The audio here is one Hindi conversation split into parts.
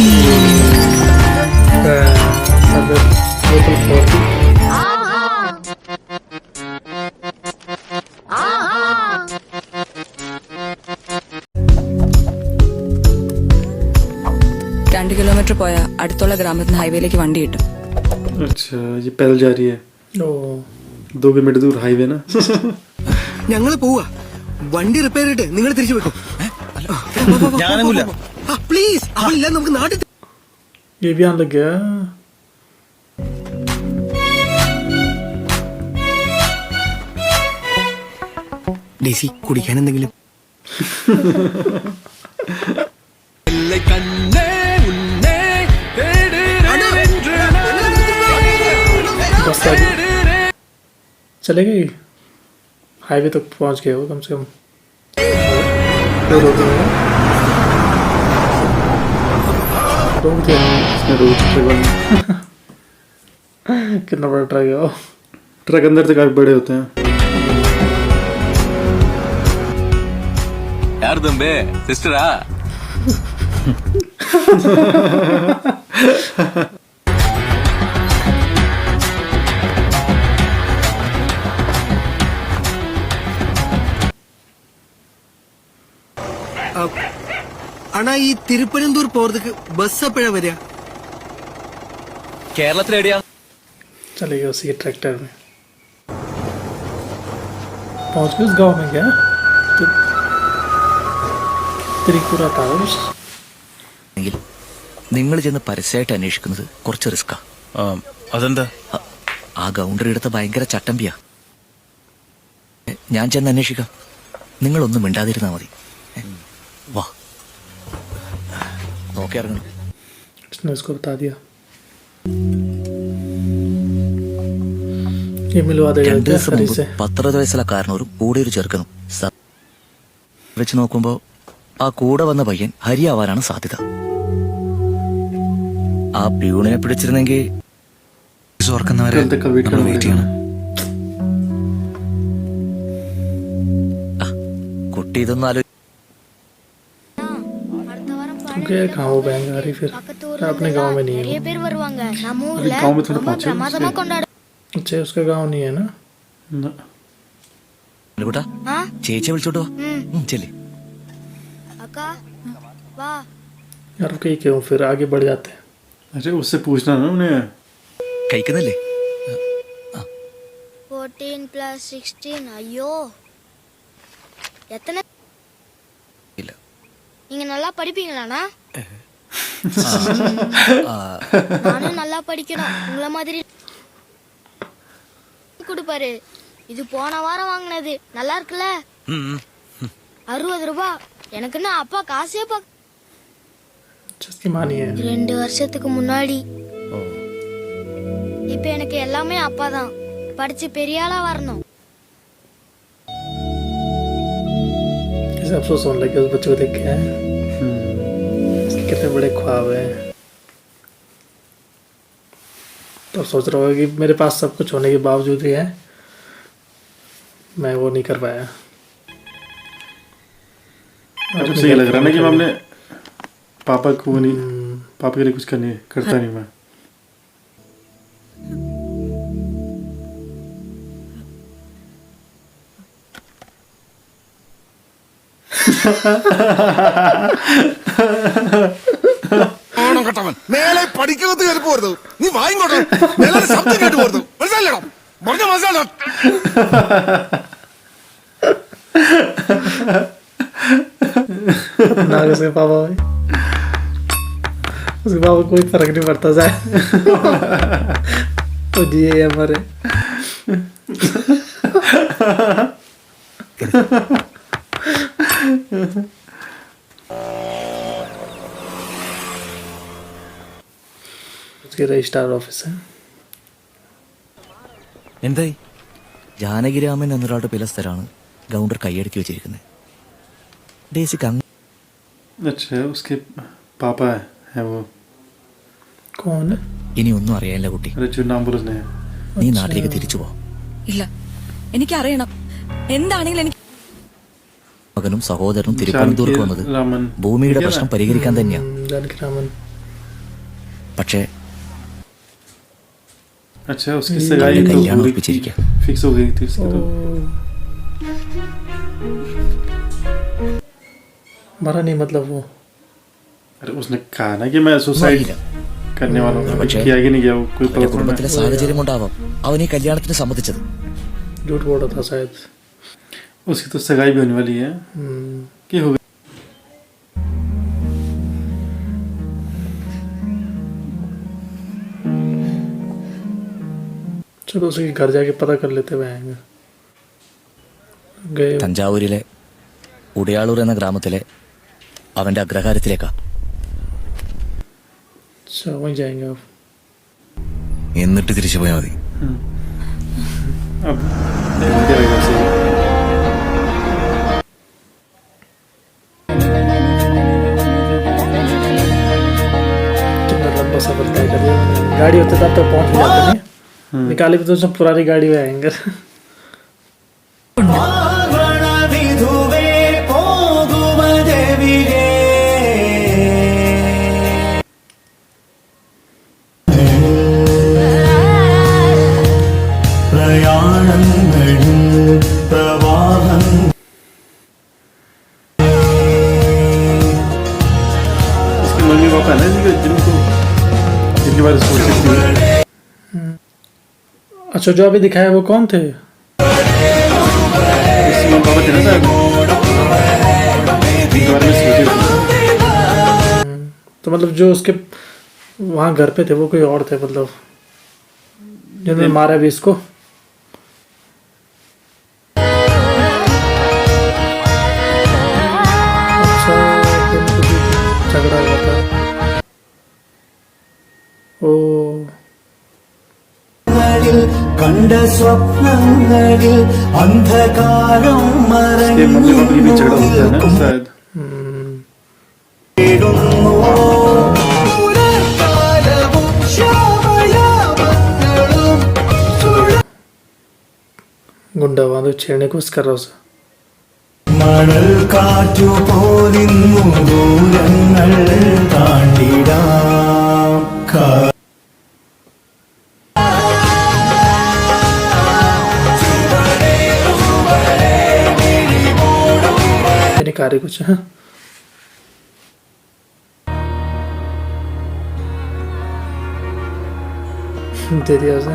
2 किलोमीटर പോയാ അടുത്തുള്ള ഗ്രാമത്തിന് ഹൈവേയിലേക്ക് വണ്ടി കിട്ടും. अच्छा ये पैदल जा रही है. 2 किलोमीटर दूर हाईवे ना. ഞങ്ങള് പോവാ. വണ്ടി റിപ്പയർ ചെയ്തിട്ട് നിങ്ങൾ തിരിച്ചു വെക്കും. പ്ലീസ് അവളില്ല, നമുക്ക് നാട്ടിൽ. ये भी आने लग गया. ഡേസി കുടിക്കാൻ എന്തെങ്കിലും? चले गए हाईवे तक पहुंच गए हो कम से कम. कितना बड़ा ट्रक है. ट्रक अंदर से काफी बड़े होते हैं. यार दंबे सिस्टरा. അണ്ണാ ഈ തിരുപ്പനന്തൂർ പോറത്തേക്ക് ബസ് എപ്പോഴാ വരിക? കേരളത്തിൽ എവിടെയാ? चलेगा उसी के ट्रैक्टर में. पहुंच गए उस गाँव में क्या? त्रिपुरा था उस. നിങ്ങൾ ചെന്ന് പരസ്യമായിട്ട് അന്വേഷിക്കുന്നത് കുറച്ച് റിസ്ക്കാ. അതെന്താ? ആ ഗൗണ്ടർ എടുത്ത ഭയങ്കര ചട്ടമ്പിയാ. ഞാൻ ചെന്ന് അന്വേഷിക്കാം, നിങ്ങളൊന്നും മിണ്ടാതിരുന്നാ മതി. വാ, നോക്കി ഇറങ്ങണം. उसने उसको बता दिया. ये मिलवा देगा 2 क्या ദിവസം हरी മുമ്പ് से? 19 വയസ്സുള്ള കാരണവരും കൂടെ ഒരു ചെറുക്കനും വെച്ച് നോക്കുമ്പോ ആ കൂടെ വന്ന പയ്യൻ ഹരിയാവാനാണ് സാധ്യത. ആ പ്യൂണിനെ പിടിച്ചിരുന്നെങ്കിൽ ഓർക്കുന്നവരെ कल तक का वेट करना വെയിറ്റ് ചെയ്യണം. കുട്ടി ഇതൊന്നും ആലോചിക്കും. गया कहाँ वो बैंगारी फिर अपने गांव में नहीं है. अभी गांव में थोड़ा पहुंचे अच्छा उसका गांव नहीं है ना. കൂട്ടാ ചേച്ചിയെ വിളിച്ചോട്ടോ ചെല്ലേ. यार कहीं क्यों फिर आगे बढ़ जाते हैं. अरे उससे पूछना ना उन्हें. കഴിക്കുന്നില്ലേ? 14 + 16 ஐயோ எத்தனை? ഇല്ല. நீங்க நல்லா படிப்பீங்களாண்ணா? நானும் நல்லா படிக்கணும் உங்கள மாதிரி. கொடுப்பாரு. இது போன வாரம் வாங்கினது நல்லா இருக்குல்ல? 60 ரூபாய். எனக்குன்னா அப்பா காசே जिसकी मानी है 2 வருஷத்துக்கு முன்னாடி. இப்ப எனக்கு எல்லாமே அப்பா தான். படிச்சு பெரிய ஆளா வரணும். कैसे अफसोस होने लगे उस बच्चे को देख के. इसके कितने बड़े ख्वाब हैं. तो सोच रहा होगा कि मेरे पास सब कुछ होने के बावजूद ही है मैं वो नहीं कर पाया. अब सही लग रहा है ना कि हमने पापा को नहीं पापा के लिए कुछ करता नहीं मैं. മേലെ പഠിക്കുന്നത് കേട്ട് പോരുത്. നീ വായിക്കോട്ടെ. മേലെ ശബ്ദം കേട്ട് പോരുത്. മനസ്സിലായില്ലോ? പറഞ്ഞ മനസ്സിലാണോ? ना उसके पापा उसके पापा कोई फर्क नहीं पड़ता जाए. तो दिए हमारे. उसके रजिस्ट्रार ऑफिस है. എന്തായി? ജാനകിരാമൻ എന്നൊരാളുടെ പില സ്ഥലമാണ് ഗൗണ്ടർ കൈയടക്കി വെച്ചിരിക്കുന്നത്. ഡേസിക്ക് अच्छा उसके पापा है वो. कौन है? ഇനി ഒന്നും അറിയാനില്ല കുട്ടി. अरे जो नाम बोल उसने. നീ നാട്ടിലേക്ക് തിരിച്ചു പോ. ഇല്ല, എനിക്കറിയണം. എന്താണെങ്കിലും എനിക്ക് മകനും സഹോദരനും തിരുപ്പനന്തൂർക്ക് വന്നത് ഭൂമിയുടെ പ്രശ്നം പരിഹരിക്കാൻ തന്നെയാ. जानकी रामन. പക്ഷേ अच्छा उसकी सगाई तो कल्याण पूरी उറപ്പിച്ചിരിക്കുക. फिक्स हो गई थी उसकी तो मरा नहीं मतलब वो अरे उसने कहा ना कि मैं सुसाइड അറിയില്ല. करने वाला हूँ പക്ഷേ किया कि नहीं किया वो कोई അവന്റെ पता കുടുംബത്തിലെ नहीं സാഹചര്യം കൊണ്ടാവാം അവൻ ഈ കല്യാണത്തിന് സമ്മതിച്ചത്. झूठ बोल रहा था शायद उसकी तो सगाई भी होने वाली है कि हो गई चलो उसके घर जाके पता कर लेते हुए आएंगे गए തഞ്ചാവൂരിലെ ഉടയാളൂർ എന്ന ഗ്രാമത്തിലെ അവന്റെ അഗ്രഹാരത്തിലേക്കാ. अच्छा वहीं जाएंगे आप എന്നിട്ട് തിരിച്ചു പോയാൽ മതി. अब देखते रहेगा सही कितना लंबा सफर तय कर लिया मैंने। गाड़ी होते तब तक पहुंच भी जाते नहीं निकाले भी तो सब पुरानी गाड़ी में आएंगे इसके मम्मी पापा है ना जिनको जिनके बारे में सोच सकती है अच्छा जो अभी दिखाया वो कौन थे इसके मम्मी पापा थे ना शायद जिनके बारे में सोचे थे तो मतलब जो उसके वहाँ घर पे थे वो कोई और थे मतलब जिन्होंने मारा भी इसको अच्छा झगड़ा हुआ था ओ കണ്ട സ്വപ്നങ്ങളിൽ അന്ധകാരം इसके मम्मी पापा की भी झगड़ा होता है ना शायद गुंडा वहां तो छेड़ने की कोशिश कर रहा उसे മണൽ കാറ്റു പോലിന്നു ദൂരങ്ങൾ താണ്ടിടാം नहीं कार्य कुछ हाँ दे दिया उसे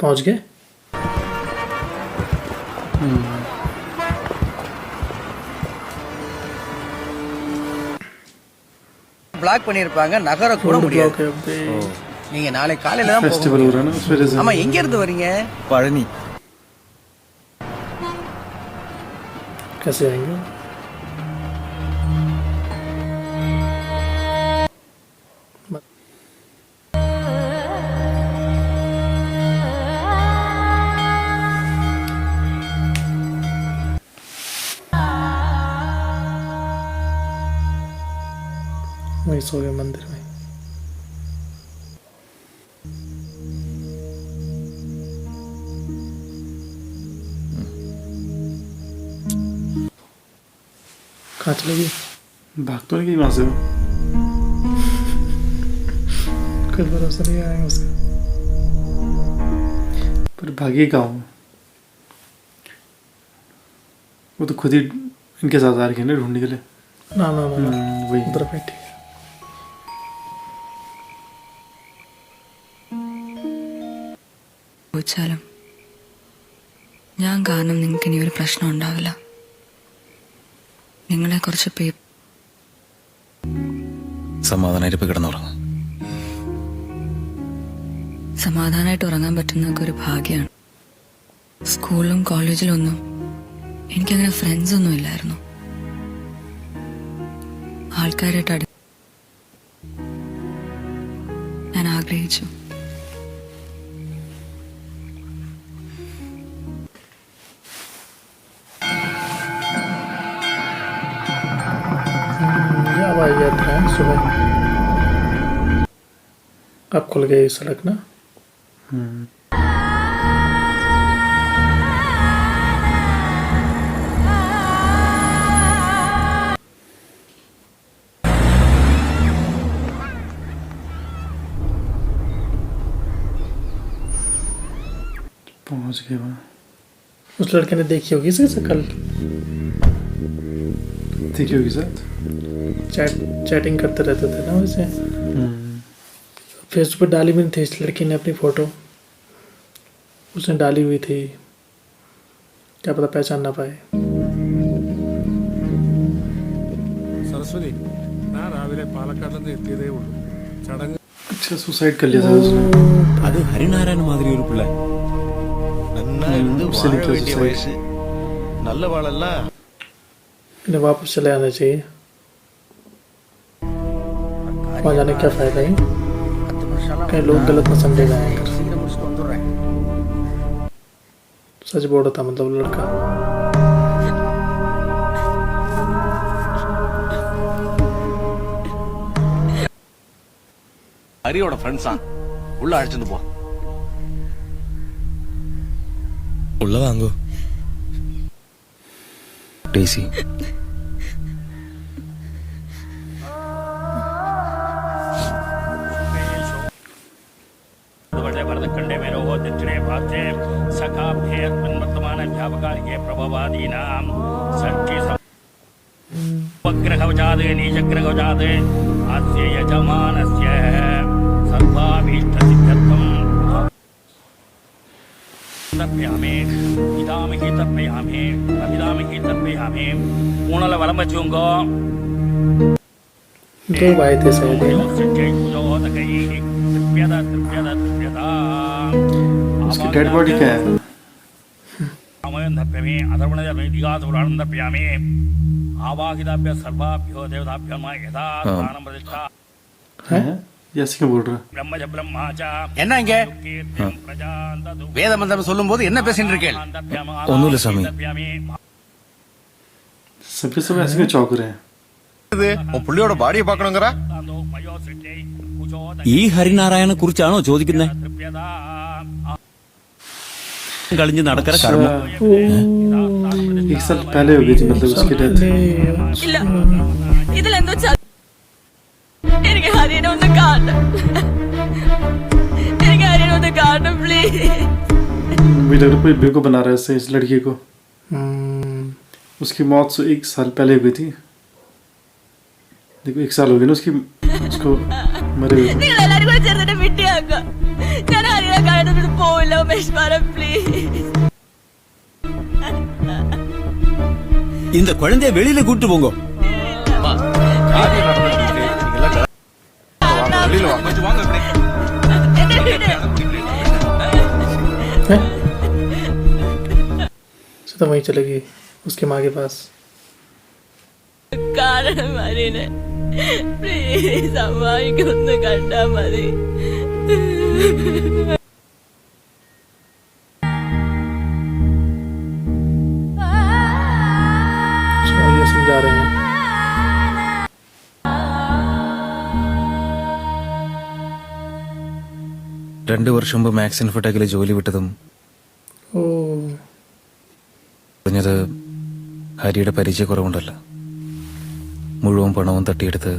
पहुंच गए பிளாக் பண்ணிருப்பாங்க நகர கூட முடியாது. நீங்க நாளை காலையில தான் फेस्टिवल हो रहा है ना उस वजह से ஆமா எங்க இருந்து வரீங்க? പഴനി. कैसे आएंगे वही सो गए मंदिर में कहाँ चले गई भाग तो नहीं गई वहां से वो कुछ भरोसा नहीं आएगा उसका पर भागी कहाँ हूँ वो तो खुद ही इनके साथ आ रही है ना ढूंढने के लिए ना ना ना वही उधर बैठी ചോദിച്ചാലും ഞാൻ കാരണം നിങ്ങൾക്ക് ഇനി ഒരു പ്രശ്നം ഉണ്ടാവില്ല. നിങ്ങളെ കുറിച്ച് സമാധാനമായിട്ട് പോയി കിടന്നുറങ്ങും. സമാധാനമായിട്ട് ഉറങ്ങാൻ പറ്റുന്നതൊക്കെ ഒരു ഭാഗ്യമാണ്. സ്കൂളിലും കോളേജിലും ഒന്നും എനിക്കങ്ങനെ ഫ്രണ്ട്സ് ഒന്നും ഇല്ലായിരുന്നു. ആൾക്കാരായിട്ട് ഞാൻ ആഗ്രഹിച്ചു. सुबह अब खुल गई सड़क ना पहुंच गए वहाँ। उस लड़के ने देखी होगी इसके साथ कल, देखी होगी साथ चैटिंग करते रहते थे ना वैसे। फेसबुक पर डाली भी नहीं थी इस लड़की ने अपनी फोटो, उसने डाली हुई थी, क्या पता पहचान ना पाए। सरस्वती ना രാവിലെ പാലക്കാട് നിന്ന് എത്തിയതേ ഉള്ളൂ ചടങ്ങ് अच्छा सुसाइड कर लिया था उसने അത് ഹരിനാരായണ മാതിരി ഒരു പിള്ളേ उससे निकला सुसाइड நல்ல வாழல்ல इन्हें वापस चले आना चाहिए, वहाँ जाने क्या फायदा है, कहीं लोग गलत न समझे जाए। சீக்கிரம் முடிச்சுட்டு வந்துடுறேன். सच बोल रहा था मतलब लड़का। ഹരിയോടെ ഫ്രണ്ട്സാണ് ഉള്ള അഴിച്ചു പോ ഉള്ള വാങ്ങോ ഡേസി. वरदखंडे में रोहो दक्षिणे पार्श्वे सखाभ्ये वर्तमान व्यापकारिके प्रभवादीनां षष्ठी उपग्रहवजादे नीचग्रहवजादे अस्य यजमानस्य सर्वाभीष्टसिद्ध्यर्थं तर्पयामि इदामहि तर्पयामि अभिदामहि तर्पयामि पूर्णल वलम वचूंगो दो भाई थे शायद है ना? उसकी डेड बॉडी क्या है हैं? ये ऐसे क्यों बोल रहा है? என்ன இங்க வேத மந்திரம் சொல்லும் போது என்ன பேசிட்டு இருக்கேன்? ഒന്നുമില്ല സ്വാമി. सभी सब ऐसे क्यों चौंक रहे हैं? உன் புள்ളിயோட பாடியை பார்க்கணுங்கிற ഈ ഹരിനാരായണനെ കുറിച്ചാണോ ചോദിക്കുന്നത്? കളിഞ്ഞ് നടക്കര കർമ്മ एक साल पहले हो गई थी मतलब उसकी डेथ। ഇതിലെന്തോ എനിക്ക് ഹരിനെ ഒന്ന് കാണണം, എനിക്ക് ഹരിനെ ഒന്ന് കാണണം പ്ലീസ്. मुझे लग रहा है कोई बेवकूफ बना रहा है इससे इस लड़की को। उसकी मौत से 1 साल पहले हुई थी। देखो 1 साल हो गया ना उसको मरे हुए। നിങ്ങൾ എല്ലാരും കൂടെ ചേർന്നിട്ട് വിട്ടിയാക്കുക. ഞാൻ ഹരിനെ കാണുന്നത് പോവില്ല ഉമേഷ് മാറ പ്ലീസ്. இந்த குழந்தைய வெளியில கூட்டு போங்க. तो वहीं चलेगी उसके माँ के पास। കാണണം ഹരിനെ പ്ലീസ്. അമ്മ എനിക്കൊന്ന് കണ്ടാ മതി. ये समझा रहे हैं। രണ്ടു വർഷം മുമ്പ് മാക്സ് ഇൻഫോടെക്കിൽ ജോലി വിട്ടതും ओ പറഞ്ഞത് ഹരിയുടെ പരിചയക്കുറവുണ്ടല്ല, മുഴുവൻ പണവും തട്ടിയെടുത്ത്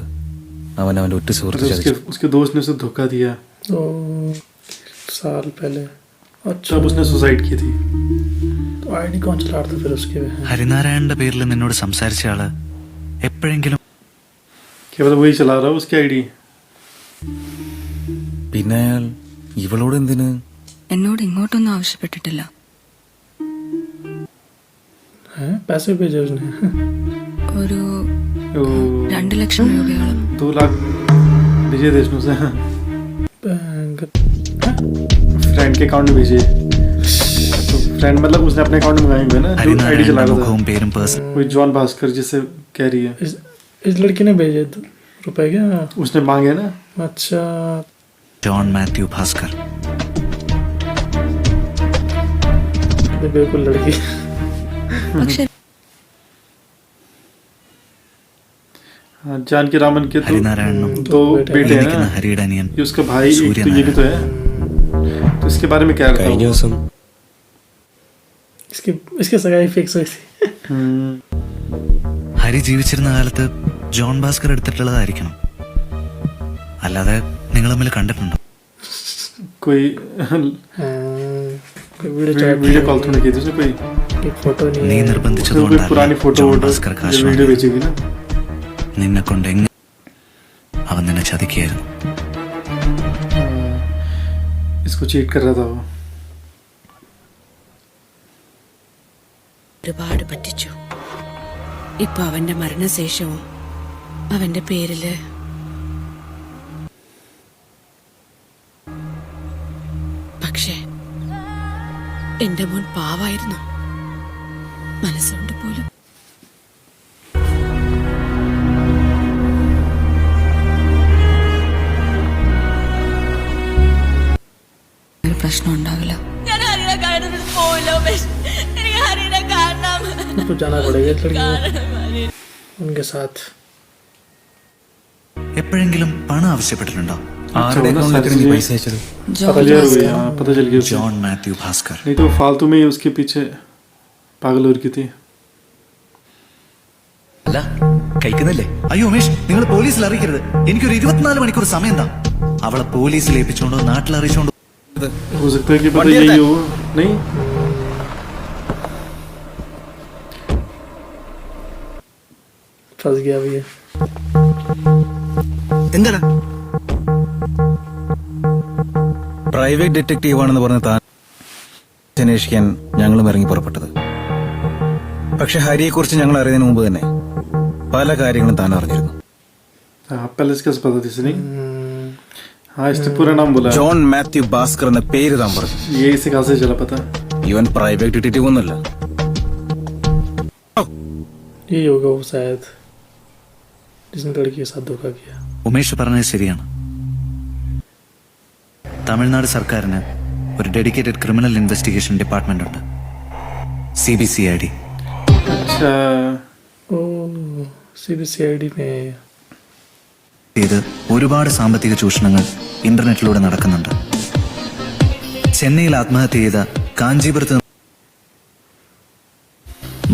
അവൻ അവന്റെ ഒറ്റ സുഹൃത്ത് ചതിച്ചു. उसके दोस्त ने उसे धोखा दिया। 2 साल पहले। अच्छा तब उसने सुसाइड की थी। तो आईडी कौन चला रहा था फिर उसके? ഹരിനാരായണന്റെ പേരിൽ നിന്നോട് സംസാരിച്ച ആള് എപ്പോഴെങ്കിലും क्या पता वही चला रहा उसकी आईडी। പിന്നെ അയാൾ ഇവളോട് എന്തിന്? എന്നോട് ഇങ്ങോട്ടൊന്നും ആവശ്യപ്പെട്ടിട്ടില്ല. हैं पैसे भेजे उसने? ഒരു ओ, 2 ലക്ഷം രൂപയോളം. 2 लाख भेजे थे उसने फ्रेंड के अकाउंट में भेजे। तो फ्रेंड मतलब उसने अपने अकाउंट में मंगाए हुए ना, जो आईडी चला रहा था। പേരും പേഴ്സൺ वही जॉन भास्कर जिसे कह रही है, इस लड़की ने भेजे रुपए क्या? उसने मांगे ना। अच्छा ജോൺ മാത്യു ഭാസ്കർ. बिल्कुल लड़की। പക്ഷെ हाँ, जानकी रामन के ഹരിനാരായണനും 2 बेटे हैं ना, ഹരിയുടെ അനിയൻ ये उसका भाई एक तो ये भी तो है। तो इसके बारे में क्या കഴിഞ്ഞ कहता ദിവസം इसकी सगाई फिक्स हुई थी। ഹരി ജീവിച്ചിരുന്ന കാലത്ത് ജോൺ ഭാസ്കർ എടുത്തിട്ടുള്ളതായിരിക്കണം, അല്ലാതെ നിങ്ങൾ തമ്മിൽ കണ്ടിട്ടുണ്ടോ? कोई वीडियो कॉल तूने की थी उसने कोई एक फोटो नहीं നീ है നിർബന്ധിച്ചതുകൊണ്ടല്ലേ पुरानी फोटो ജോൺ वोटो ഭാസ്കർ കാശ് जो वीडियो വാങ്ങിയത്. भेजेगी ना നിന്നെ കൊണ്ട് എങ്ങനെ അവൻ നിന്നെ ചതിക്കായിരുന്നു. इसको चीट कर रहा था वो ഒരുപാട് പറ്റിച്ചു. ഇപ്പൊ അവന്റെ മരണശേഷവും അവന്റെ പേരില് പക്ഷേ എന്റെ മോൻ പാവായിരുന്നു, മനസ്സുകൊണ്ട് പോലും. ഒരു പ്രശ്നം ഉണ്ടാവില്ല. तो जाना पड़ेगा लड़की उनके साथ എപ്പോഴെങ്കിലും പണം ആവശ്യപ്പെട്ടിട്ടുണ്ടോ? ആരുടെ അക്കൗണ്ടിലേക്ക് നീ പൈസ അയച്ചത്? पता चल गया पता चल गया उसे। ജോൺ മാത്യു ഭാസ്കർ. नहीं तो फालतू में ही उसके पीछे पागल हो रही थी അല്ല കഴിക്കുന്നില്ലേ? അയ്യോ ഉമേഷ്, നിങ്ങൾ പോലീസിൽ അറിയിക്കരുത്. എനിക്കൊരു 24 മണിക്കൂർ സമയം താ. അവളെ പോലീസിൽ ഏൽപ്പിച്ചോണ്ടോ നാട്ടിൽ അറിയിച്ചോണ്ടോ हो सकता है कि पता यही हो नहीं फंस गया भैया എന്താടാ പ്രൈവറ്റ് ഡിറ്റക്റ്റീവ് ആണെന്ന് പറഞ്ഞ് താൻ അന്വേഷിക്കാൻ ഞങ്ങളും ഇറങ്ങി പുറപ്പെട്ടത്. പക്ഷെ ഹരിയെക്കുറിച്ച് ഞങ്ങൾ അറിയുന്നതിന് മുമ്പ് തന്നെ പല കാര്യങ്ങളും താൻ അറിഞ്ഞിരുന്നു. आप पहले इसका पता थी नहीं हाँ इससे पूरा नाम बोला ജോൺ മാത്യു ഭാസ്കർ എന്ന പേര് താൻ പറഞ്ഞു. ये इसे कहाँ से चला पता ഇവൻ പ്രൈവറ്റ് ഡിറ്റക്റ്റീവ് ഒന്നുമല്ല. ये होगा वो शायद जिसने लड़की के साथ धोखा किया ഉമേഷ് പറഞ്ഞത് ശരിയാണ്. തമിഴ്നാട് സർക്കാരിന് ഒരു ഡെഡിക്കേറ്റഡ് ക്രിമിനൽ ഇൻവെസ്റ്റിഗേഷൻ ഡിപ്പാർട്ട്മെന്റ് ഉണ്ട്, CBCID. अच्छा ओ CBCID में ഇത് ഒരുപാട് സാമ്പത്തിക ചൂഷണങ്ങൾ ഇന്റർനെറ്റിലൂടെ നടക്കുന്നുണ്ട്. ചെന്നൈയിൽ ആത്മഹത്യ ചെയ്ത കാഞ്ചീപുരത്ത്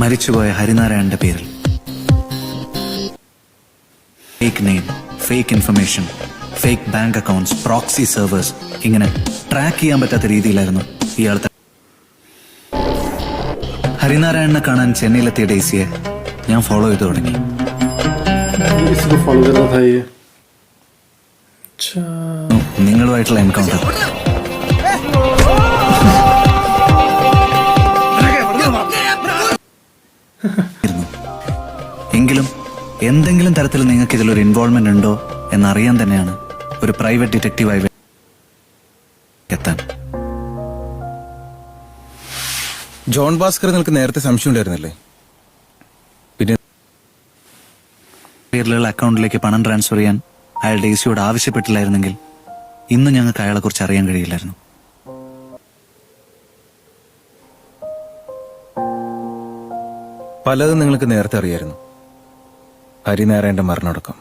മരിച്ചുപോയ ഹരിനാരായണന്റെ പേരിൽ fake name, fake information, fake bank accounts, proxy servers, ഇങ്ങനെ ട്രാക്ക് ചെയ്യാൻ പറ്റാത്ത രീതിയിലായിരുന്നു ഇയാൾ. ഹരിനാരായണനെ കാണാൻ ചെന്നൈയിലെത്തിയ ഡെയ്സിയെ ഞാൻ ഫോളോ ചെയ്തു തുടങ്ങി. इसको फॉलो कर रहा था ये अच्छा നിങ്ങളുമായിട്ടുള്ള എൻകൗണ്ടർ എങ്കിലും എന്തെങ്കിലും തരത്തിൽ നിങ്ങൾക്ക് ഇതിലൊരു ഇൻവോൾവ്മെന്റ് ഉണ്ടോ എന്നറിയാൻ തന്നെയാണ് ഒരു പ്രൈവറ്റ് ഡിറ്റക്റ്റീവായി എത്താൻ. ജോൺ ഭാസ്കർ നിനക്ക് നേരത്തെ സംശയം ഉണ്ടായിരുന്നില്ലേ? പിന്നെ പേരിലുള്ള അക്കൗണ്ടിലേക്ക് പണം ട്രാൻസ്ഫർ ചെയ്യാൻ അയാൾ ഡെയ്സിയോട് ആവശ്യപ്പെട്ടില്ലായിരുന്നെങ്കിൽ ഇന്ന് ഞങ്ങൾക്ക് അയാളെ കുറിച്ച് അറിയാൻ കഴിയില്ലായിരുന്നു. പലതും നിങ്ങൾക്ക് നേരത്തെ അറിയായിരുന്നു. ഹരിനാരായണന്റെ മരണമടക്കം.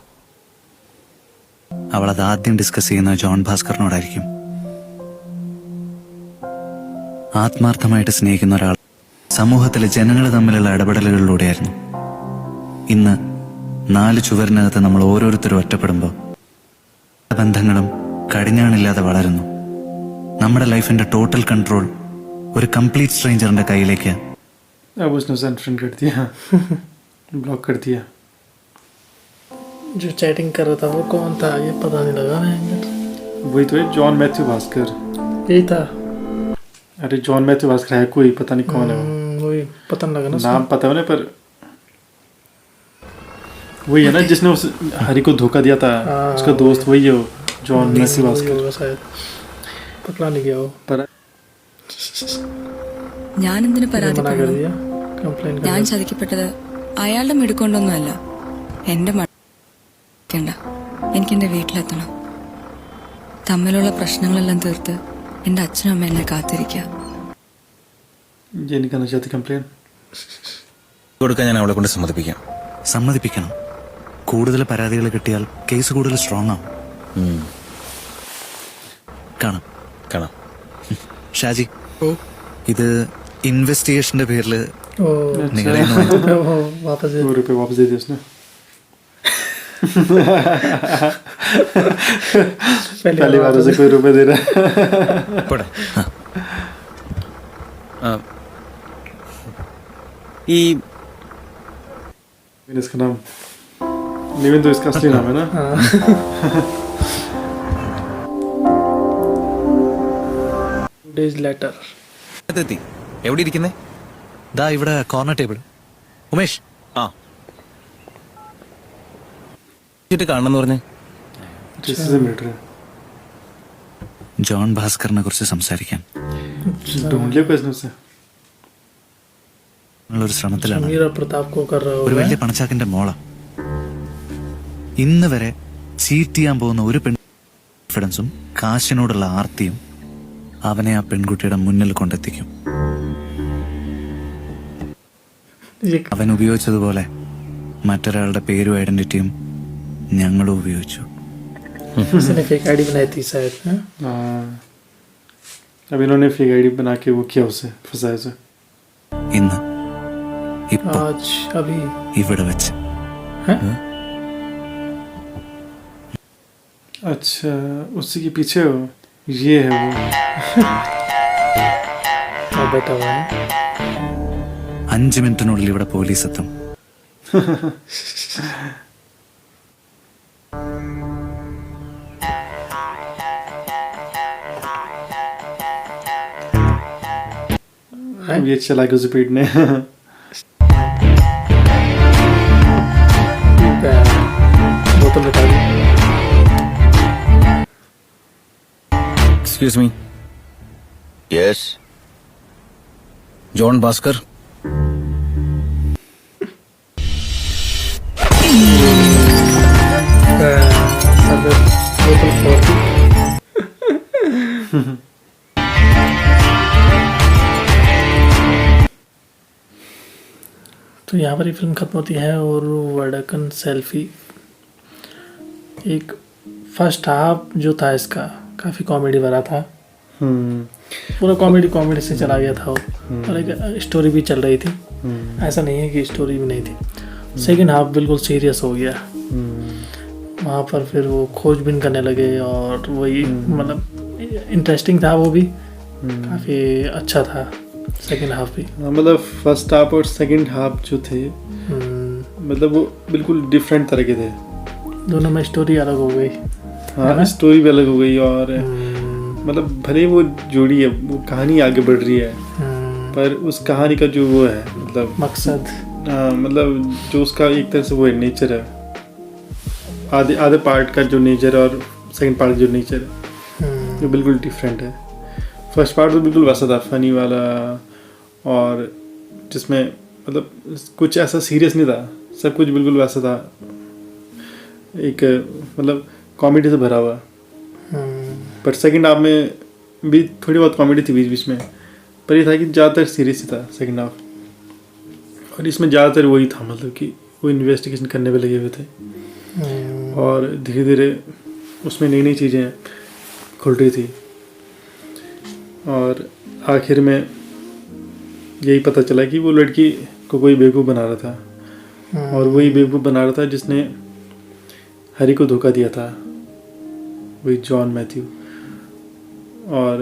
അവൾ അത് ആദ്യം ഡിസ്കസ് ചെയ്യുന്നത് ജോൺ ഭാസ്കറിനോടായിരിക്കും. ആത്മാർത്ഥമായിട്ട് സ്നേഹിക്കുന്ന ഒരാൾ സമൂഹത്തിലെ ജനങ്ങൾ തമ്മിലുള്ള ഇടപെടലുകളിലൂടെയായിരുന്നു. ഇന്ന് 4 ചുവരിനകത്ത് നമ്മൾ ഓരോരുത്തരും ഒറ്റപ്പെടുമ്പോൾ ബന്ധങ്ങളും കടിഞ്ഞാണില്ലാതെ വളരുന്നു. നമ്മുടെ ലൈഫിന്റെ ടോട്ടൽ കൺട്രോൾ ഒരു കംപ്ലീറ്റ് സ്ട്രേഞ്ചറിന്റെ കയ്യിലേക്ക്. अब उसने उसे अनफ्रेंड कर दिया ब्लॉक कर दिया जो चैटिंग कर रहा था वो कौन था ये पता नहीं लगा मैं वही तो है जॉन मैथ्यू भास्कर यही था अरे जॉन मैथ्यू भास्कर है कोई पता नहीं कौन है वो वही पता नहीं लगा ना नाम पता है पर वही है ना जिसने उस हरि को धोखा दिया था उसका दोस्त वही है वो जॉन मैथ्यू भास्कर शायद पकड़ा नहीं गया वो पर ഞാൻ എന്തിനു പരാതിപ്പെടണം? ഞാൻ ചതിക്കപ്പെട്ടത് അയാളുടെ മിടുക്കൊണ്ടൊന്നുമല്ല. എന്റെ മണ്ട എനിക്കെന്റെ വീട്ടിലെത്തണം. തമ്മിലുള്ള പ്രശ്നങ്ങളെല്ലാം തീർത്ത് എന്റെ അച്ഛനും അമ്മ എന്നെ കാത്തിരിക്കുക. കൊടുക്കാൻ ഞാൻ അവളെ കൊണ്ട് സമ്മതിപ്പിക്കാം. സമ്മതിപ്പിക്കണം. കൂടുതൽ പരാതികൾ കിട്ടിയാൽ കേസ് കൂടുതൽ സ്ട്രോങ് ആവും. കാണാം കാണാം. ഷാജി, ഇത് ഇൻവെസ്റ്റിഗേഷന്റെ പേരിൽ നിങ്ങളെ वापस दे दिया उसने पहली बार उसे कोई रुपए दे रहा है. ഈ इसका नाम निविन तो इसका असली नाम है ना. Days later. എത്തി എവിടെ ഇരിക്കുന്നേ? ദാ ഇവിടെ കോർണർ ടേബിൾ. ഉമേഷ് ആ കാണണമെന്ന് പറഞ്ഞേ. जिससे मिल रहा है. ജോൺ ഭാസ്കറിനെ കുറിച്ച് സംസാരിക്കാൻ ढूंढ लिया कोई उसने. ഉള്ളൊരു ശ്രമത്തിലാണ്. मीरा प्रताप को कर रहा ഒരു होगा. വലിയ പണച്ചാക്കിന്റെ മോള. ഇന്ന് വരെ ചീറ്റ് ചെയ്യാൻ പോകുന്ന ഒരു കോൺഫിഡൻസും കാശിനോടുള്ള ആർത്തിയും അവനെ ആ പെൺകുട്ടിയുടെ മുന്നിൽ കൊണ്ടെത്തിക്കും. ये- അവൻ ഉപയോഗിച്ചതുപോലെ മറ്റൊരാളുടെ പേരും ഐഡന്റിറ്റിയും ഞങ്ങളും ഉപയോഗിച്ചു. किसी ने फेक आईडी बनाई थी शायद. हाँ? हाँ. अब इन्होंने फेक आईडी बना के वो किया उसे फंसाया उसे. ഇന്ന് ഇപ്പൊ आज अभी ഇവിടെ വെച്ച് अच्छा उसी के पीछे हो. ये है वो. और बैठा हुआ है. 5 മിനിറ്റിനുള്ളിൽ ഇവിടെ പോലീസ് എത്തും. ये चला के उसे पीटने. बोतल उठा दी. Excuse me, yes John Bhaskar. बोतल फोड़ दी. तो यहाँ पर ही फिल्म खत्म होती है और वडकन सेल्फी. एक फर्स्ट हाफ जो था इसका काफ़ी कॉमेडी भरा था. पूरा कॉमेडी से चला गया था वो. और एक स्टोरी भी चल रही थी. ऐसा नहीं है कि स्टोरी भी नहीं थी. सेकंड हाफ बिल्कुल सीरियस हो गया. वहाँ पर फिर वो खोजबीन करने लगे और वही मतलब इंटरेस्टिंग था वो भी. काफ़ी अच्छा था सेकंड हाफ भी. मतलब फर्स्ट हाफ और सेकंड हाफ जो थे मतलब वो बिल्कुल डिफरेंट तरह के थे. दोनों में स्टोरी अलग हो गई. हाँ स्टोरी भी अलग हो गई और मतलब भले वो जोड़ी है वो कहानी आगे बढ़ रही है पर उस कहानी का जो वो है मतलब मकसद मतलब जो उसका एक तरह से वो है नेचर है. आधे पार्ट का जो नेचर और सेकंड पार्ट जो नेचर है वो बिल्कुल डिफरेंट है. फर्स्ट पार्ट तो बिल्कुल वैसा था फनी वाला और जिसमें मतलब कुछ ऐसा सीरियस नहीं था. सब कुछ बिल्कुल वैसा था. एक मतलब कॉमेडी से भरा हुआ. पर सेकंड हाफ में भी थोड़ी बहुत कॉमेडी थी बीच बीच में पर ये था कि ज़्यादातर सीरियस ही था सेकंड हाफ. और इसमें ज़्यादातर वही था मतलब कि वो इन्वेस्टिगेशन करने पे लगे हुए थे और धीरे धीरे उसमें नई नई चीज़ें खुल रही थी. और आखिर में यही पता चला कि वो लड़की को कोई बेवकूफ़ बना रहा था और वही बेवकूफ़ बना रहा था जिसने हरी को धोखा दिया था. वही जॉन मैथ्यू. और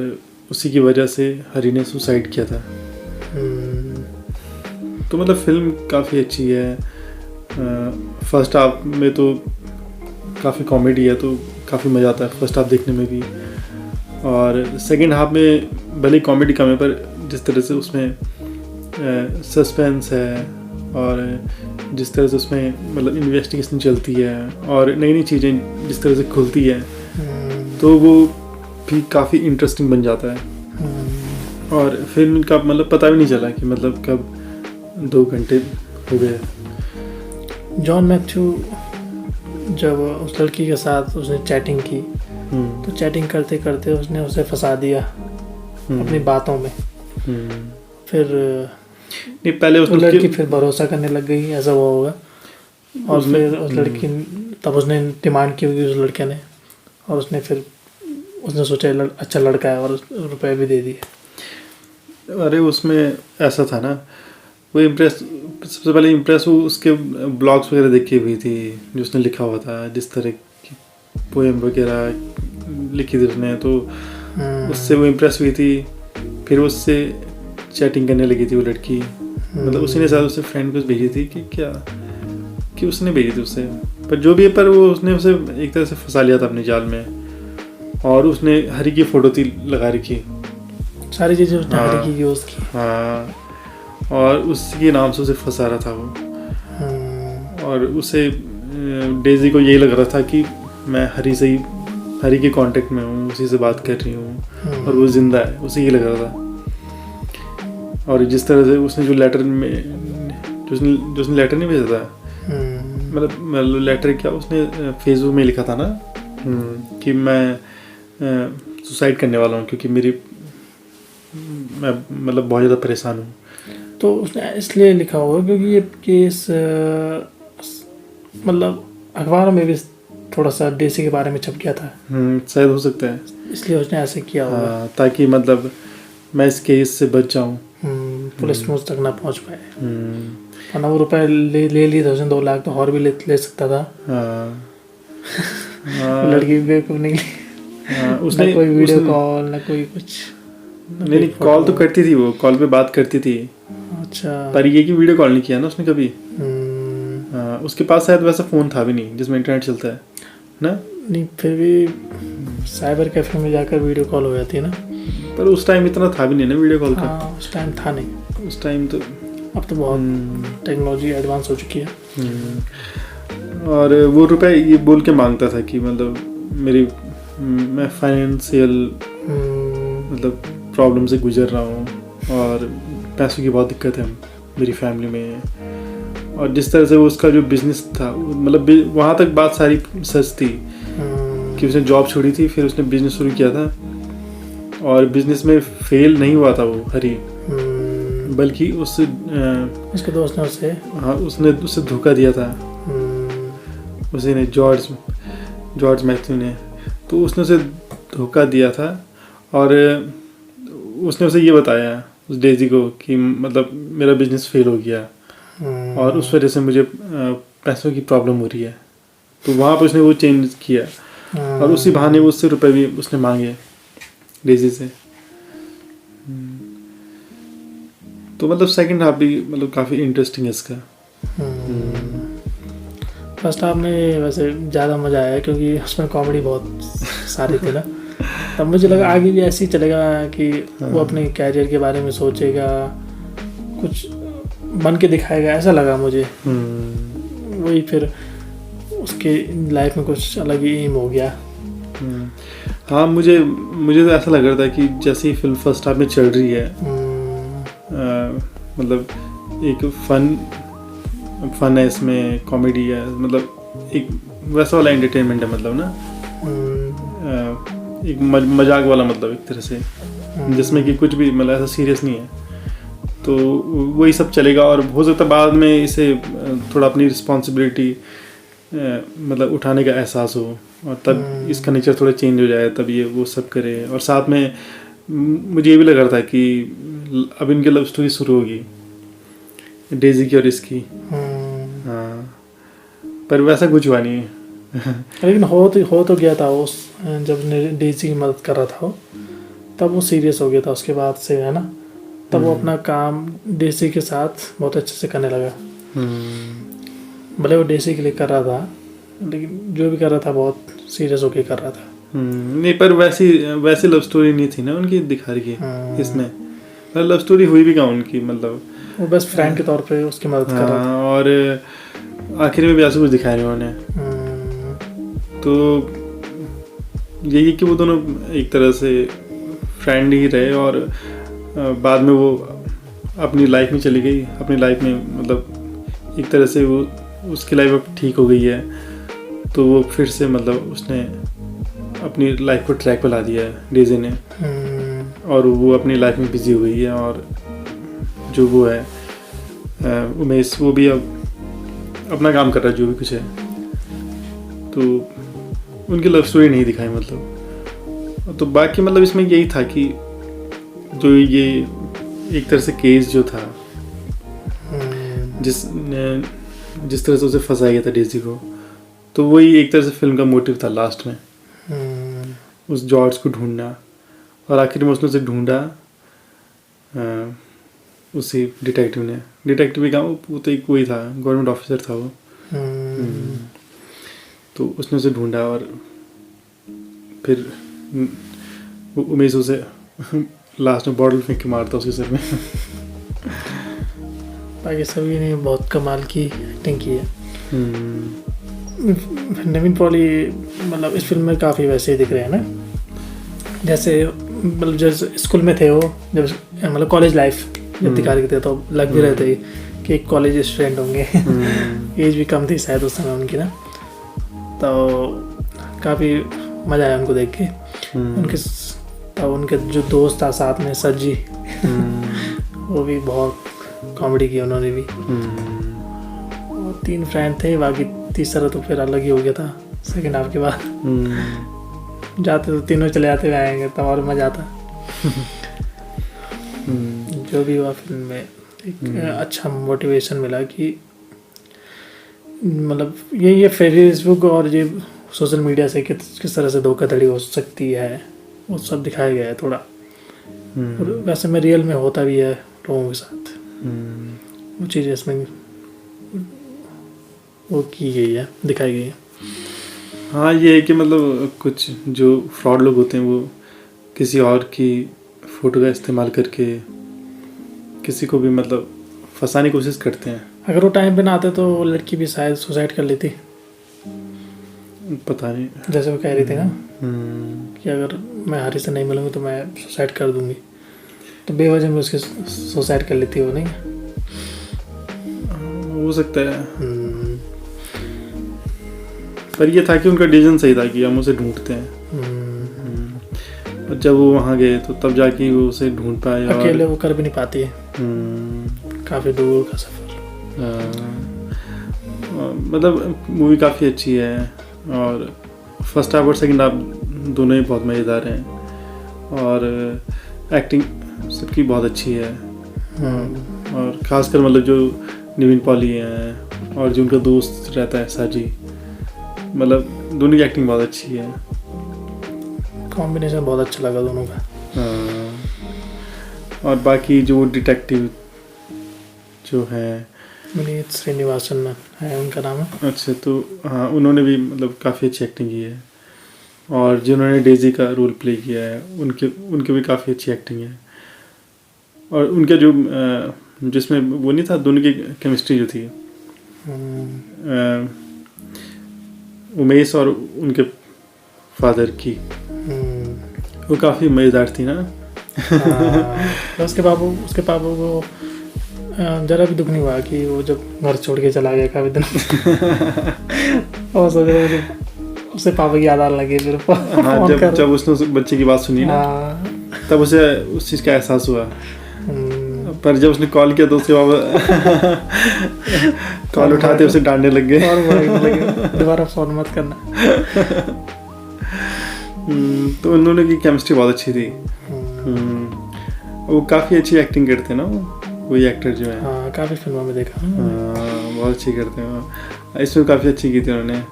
उसी की वजह से हरी ने सुसाइड किया था. तो मतलब फिल्म काफ़ी अच्छी है. फर्स्ट हाफ में तो काफ़ी कॉमेडी है तो काफ़ी मज़ा आता है फर्स्ट हाफ देखने में भी. और सेकंड हाफ में भले कॉमेडी कम है पर जिस तरह से उसमें सस्पेंस है और जिस तरह से उसमें मतलब इन्वेस्टिगेशन चलती है और नई नई चीज़ें जिस तरह से खुलती है तो वो भी काफ़ी इंटरेस्टिंग बन जाता है. और फिल्म का मतलब पता भी नहीं चला कि मतलब कब 2 घंटे हो गए. जॉन मैथ्यू जब उस लड़की के साथ उसने चैटिंग की तो चैटिंग करते करते उसने उसे फंसा दिया अपनी बातों में. फिर नहीं पहले उस लड़की फिर भरोसा करने लग गई ऐसा हुआ होगा. और फिर उस लड़की तब उसने डिमांड की होगी उस लड़के ने और उसने फिर उसने सोचा अच्छा लड़का है और रुपए भी दे दिए. अरे उसमें ऐसा था ना वो इम्प्रेस सबसे पहले इम्प्रेस वो उसके ब्लॉग्स वगैरह देखे हुई थी जो उसने लिखा हुआ था जिस तरह की पोएम वगैरह लिखी थी उसने तो उससे वो इम्प्रेस हुई थी. फिर उससे चैटिंग करने लगी थी वो लड़की, मतलब उसी ने शायद उससे फ्रेंड कुछ भेजी थी कि उसने भेजी थी उससे, पर जो भी है, पर वो उसने उसे एक तरह से फंसा लिया था अपने जाल में, और उसने हरी की फोटो थी लगा रखी, सारी चीज़ें उसने हरी की यूज़ की। हाँ, और उसके नाम से उसे फंसा रहा था वो, और उसे डेजी को यही लग रहा था कि मैं हरी के कांटेक्ट में हूँ, उसी से बात कर रही हूँ और वो जिंदा है, उसे ये लग रहा था। और जिस तरह से उसने जो लेटर में जो उसने लेटर नहीं भेजा था, मतलब लेटर क्या उसने फेसबुक में लिखा था ना, कि मैं सुसाइड करने वाला हूँ क्योंकि मैं मतलब बहुत ज़्यादा परेशान हूँ। तो उसने इसलिए लिखा होगा क्योंकि ये केस मतलब अखबारों में भी थोड़ा सा डेजी के बारे में छप गया था, शायद हो सकता है, इसलिए उसने ऐसे किया होगा, ताकि मतलब मैं इस केस से बच जाऊँ, पुलिस मुझ तक ना पहुँच पाए। वरना वो रुपए ले लिए 2 लाख तो और भी ले सकता था। लड़की भी बेवकूफ निकली, उसने कोई वीडियो कॉल ना कोई कुछ, नहीं कॉल तो करती थी, वो कॉल पे बात करती थी। अच्छा, पर ये कि वीडियो कॉल नहीं किया ना उसने कभी। उसके पास शायद वैसा फ़ोन था भी नहीं जिसमें इंटरनेट चलता है ना। नहीं, फिर भी साइबर कैफे में जाकर वीडियो कॉल हो जाती है ना। पर उस टाइम इतना था भी नहीं ना वीडियो कॉल का। हाँ, उस टाइम था नहीं, उस टाइम तो अब तो बहुत टेक्नोलॉजी एडवांस हो चुकी है। और वो रुपए ये बोल के मांगता था कि मतलब मैं फाइनेंशियल मतलब प्रॉब्लम से गुजर रहा हूँ और पैसों की बहुत दिक्कत है मेरी फैमिली में। और जिस तरह से वो उसका जो बिजनेस था, मतलब वहाँ तक बात सारी सच थी कि उसने जॉब छोड़ी थी, फिर उसने बिजनेस शुरू किया था और बिजनेस में फेल नहीं हुआ था वो हरी, बल्कि उसके दोस्त ने उसने उससे धोखा दिया था। उसी ने जॉर्ज मैथ्यू ने, तो उसने उसे धोखा दिया था और उसने उसे ये बताया उस डेजी को कि मतलब मेरा बिजनेस फेल हो गया और उस वजह से मुझे पैसों की प्रॉब्लम हो रही है। तो वहाँ पर उसने वो चेंज किया और उसी बहाने वो उससे रुपए भी उसने मांगे डेजी से। तो मतलब सेकंड हाफ भी मतलब काफ़ी इंटरेस्टिंग है इसका। फर्स्ट हाफ में वैसे ज़्यादा मज़ा आया क्योंकि उसमें कॉमेडी बहुत सारी थी ना। तब मुझे लगा आगे भी ऐसे ही चलेगा कि वो अपने कैरियर के बारे में सोचेगा, कुछ बन के दिखाएगा, ऐसा लगा मुझे। वही फिर उसके लाइफ में कुछ अलग ही एम हो गया। हाँ, मुझे तो ऐसा लग रहा था कि जैसे ही फिल्म फर्स्ट हाफ में चल रही है मतलब एक फन है इसमें, कॉमेडी है, मतलब एक वैसा वाला एंटरटेनमेंट है, मतलब ना एक मजाक वाला, मतलब एक तरह से जिसमें कि कुछ भी मतलब ऐसा सीरियस नहीं है। तो वही सब चलेगा और हो सकता है बाद में इसे थोड़ा अपनी रिस्पॉन्सिबिलिटी मतलब उठाने का एहसास हो और तब इसका नेचर थोड़ा चेंज हो जाए, तब ये वो सब करे। और साथ में मुझे ये भी लग रहा था कि अब इनकी लव स्टोरी शुरू होगी, डेजी की और इसकी। हाँ, पर वैसा कुछ हुआ नहीं लेकिन हो तो गया था उस जब डेजी की मदद कर रहा था वो, तब वो सीरियस हो गया था उसके बाद से, है ना। तब वो अपना काम डेजी के साथ बहुत अच्छे से करने लगा। भले वो डेजी के लिए कर रहा था, लेकिन जो भी कर रहा था बहुत सीरियस होके कर रहा था। नहीं, पर वैसी लव स्टोरी नहीं थी ना उनकी दिखा रही है इसमें। लव स्टोरी हुई भी कहाँ उनकी, मतलब वो बस फ्रेंड के तौर पे उसकी मदद कर रहा था। और आखिर में भी ऐसा कुछ दिखाया उन्होंने। तो यही कि वो दोनों एक तरह से फ्रेंड ही रहे और बाद में वो अपनी लाइफ में चली गई। अपनी लाइफ में मतलब एक तरह से वो उसकी लाइफ अब ठीक हो गई है, तो वो फिर से मतलब उसने अपनी लाइफ को ट्रैक पर ला दिया है डेजी ने, और वो अपनी लाइफ में बिजी हो गई है। और जो वो है उमेश, वो भी अब अपना काम कर रहा है जो भी कुछ है। तो उनकी लव स्टोरी नहीं दिखाई मतलब। तो बाकी मतलब इसमें यही था कि जो ये एक तरह से केस जो था जिस तरह से उसे फंसाया गया था डेजी को, तो वही एक तरह से फिल्म का मोटिव था लास्ट में, उस जॉर्ज को ढूंढना। और आखिर में उसने उसे ढूंढा उसी डिटेक्टिव ने, डिटेक्टिव भी काम वो तो एक वही था, गवर्नमेंट ऑफिसर था वो। तो उसने उसे ढूंढा और फिर वो उमेश उसे लास्ट में बॉटल फेंक के मारता उसके सिर में। बाकी सभी ने बहुत कमाल की एक्टिंग की है। नवीन पॉली मतलब इस फिल्म में काफ़ी वैसे ही दिख रहे हैं ना, जैसे मतलब जैसे स्कूल में थे वो, जब मतलब कॉलेज लाइफ जब दिखा रहे थे तो लग भी रहे थे कि एक कॉलेज स्टूडेंट होंगे। एज भी कम थी शायद उस समय उनकी ना, तो काफ़ी मज़ा आया उनको देख के। उनके जो दोस्त था साथ में सज्जी, वो भी बहुत कॉमेडी की उन्होंने भी। और 3 फ्रेंड थे, बाकी तीसरा तो फिर अलग ही हो गया था सेकेंड हाफ के बाद। जाते तो तीनों चले जाते हुए आएंगे तब और मज़ा आता। जो भी हुआ फिल्म में एक अच्छा मोटिवेशन मिला कि मतलब ये फेसबुक और ये सोशल मीडिया से किस तरह से धोखाधड़ी हो सकती है वो सब दिखाया गया है थोड़ा। और वैसे में रियल में होता भी है लोगों के साथ, वो चीज़ें इसमें वो की गई है, दिखाई गई है। हाँ, ये है कि मतलब कुछ जो फ्रॉड लोग होते हैं वो किसी और की फ़ोटो का इस्तेमाल करके किसी को भी मतलब फंसाने की कोशिश करते हैं। अगर वो टाइम पे ना आते तो वो लड़की भी शायद सुसाइड कर लेती, पता नहीं, जैसे वो कह रही थी ना कि अगर मैं हरी से नहीं मिलूंगी तो मैं सुसाइड कर दूंगी, तो बेवजह में उसके सुसाइड कर लेती वो, नहीं हो सकता है। पर ये था कि उनका डिसीजन सही था कि हम उसे ढूंढते हैं। और जब वो वहाँ गए तो तब जाके वो उसे ढूंढ पाए। अकेले वो कर भी नहीं पाती है, काफ़ी दूर का सफ़र। मतलब मूवी काफ़ी अच्छी है और फर्स्ट हाफ और सेकंड हाफ दोनों ही बहुत मज़ेदार हैं और एक्टिंग सबकी बहुत अच्छी है। और ख़ासकर मतलब जो नवीन पॉली हैं और जो उनका दोस्त रहता है साजी, मतलब दोनों की एक्टिंग बहुत अच्छी है। कॉम्बिनेशन बहुत अच्छा लगा दोनों का। और बाकी जो डिटेक्टिव जो है विनीत श्रीनिवासन है उनका नाम है। अच्छा, तो हाँ, उन्होंने भी मतलब काफ़ी अच्छी एक्टिंग की है। और जिन्होंने डेजी का रोल प्ले किया है उनके भी काफ़ी अच्छी एक्टिंग है। और उनका जो जिसमें वो नहीं था, दोनों की केमिस्ट्री जो थी उमेश और उनके फादर की, वो काफ़ी मज़ेदार थी ना। उसके पापा को जरा भी दुख नहीं हुआ कि वो जब घर छोड़ के चला गया काफ़ी दिन। और सोचे उसे पापा की याद आने लगी फिर। हाँ, जब उसने उस बच्चे की बात सुनी ना, तब उसे उस चीज़ का एहसास हुआ। पर जब उसने कॉल किया तो उसके बाबा कॉल उठाते उसे डांटने लग गए, दोबारा फ़ोन मत करना। तो उन्होंने की केमिस्ट्री बहुत अच्छी थी। वो काफ़ी अच्छी एक्टिंग करते हैं ना, वही एक्टर जो है। हाँ, काफ़ी फिल्मों में देखा। बहुत अच्छी करते हैं, इसमें काफ़ी अच्छी की थी उन्होंने।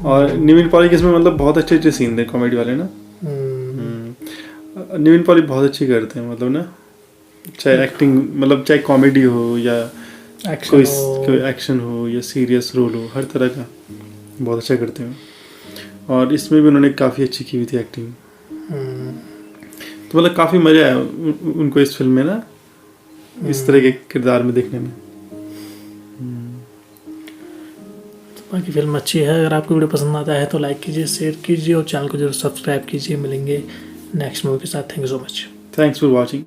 और नवीन पॉली के इसमें मतलब बहुत अच्छे अच्छे सीन थे कॉमेडी वाले ना। नवीन पॉली बहुत अच्छी करते हैं, मतलब ना, चाहे एक्टिंग मतलब चाहे कॉमेडी हो या कोई एक्शन हो या सीरियस रोल हो, हर तरह का बहुत अच्छा करते हैं। और इसमें भी उन्होंने काफ़ी अच्छी की हुई थी एक्टिंग। तो मतलब काफ़ी मज़ा आया उनको इस फिल्म में ना, इस तरह के किरदार में देखने में। बाकी फिल्म अच्छी है। अगर आपको वीडियो पसंद आता है तो लाइक कीजिए, शेयर कीजिए और चैनल को जरूर सब्सक्राइब कीजिए। मिलेंगे नेक्स्ट मूवी के साथ। Thank you so much. Thanks for watching.